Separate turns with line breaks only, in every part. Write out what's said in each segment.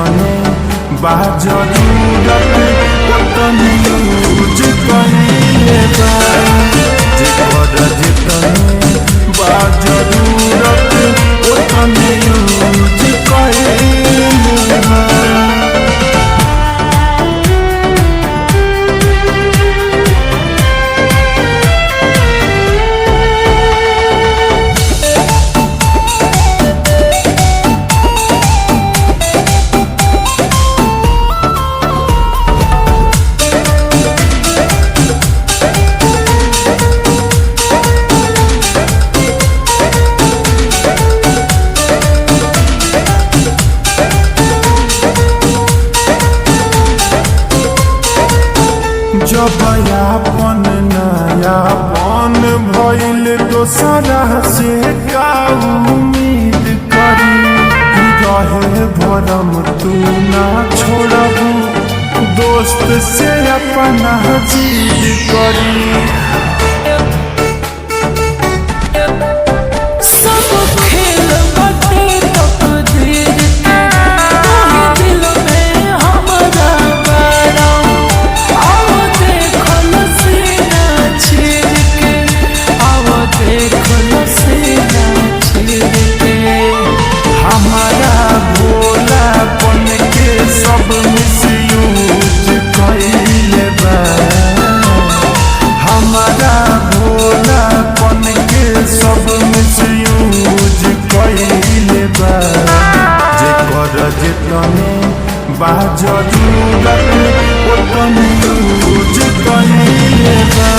जितने बा जरूरत उतने यूज कइले बा। जेकर जितने बा जरूरत उतने यूज कइले बा। जब यापन नयापन भइल दोसरा से का उम्मीद करी। रहे भरम तू ना छोड़बू दोस्त से अपना जीद करी। जितने बा जरूरत उतने यूज कइले बा।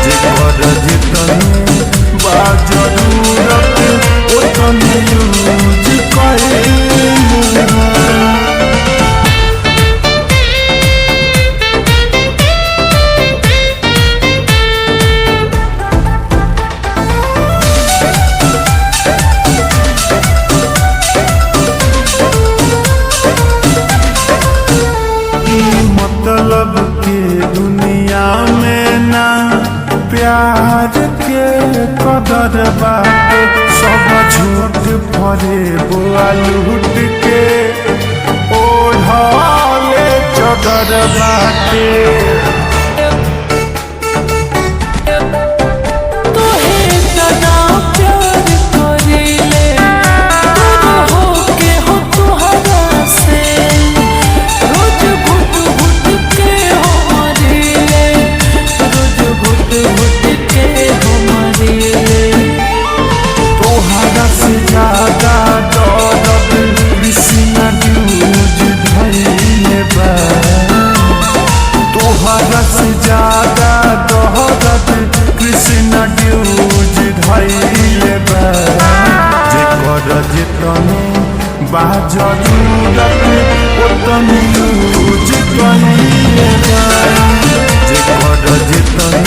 जेकर जितने बा जरूरत उतने यूज कइले बा। मतलब के दुनिया में ना प्यार के कदर बाटे। सब झूठ भरे बुआ लूट के ओढ़ले चदर बाटे। ज्यादा दोहरत कृष्ण ड्यूज धइले बा। जेकर जितने बा जरूरत उतने यूज कइले बा। जेकर जितने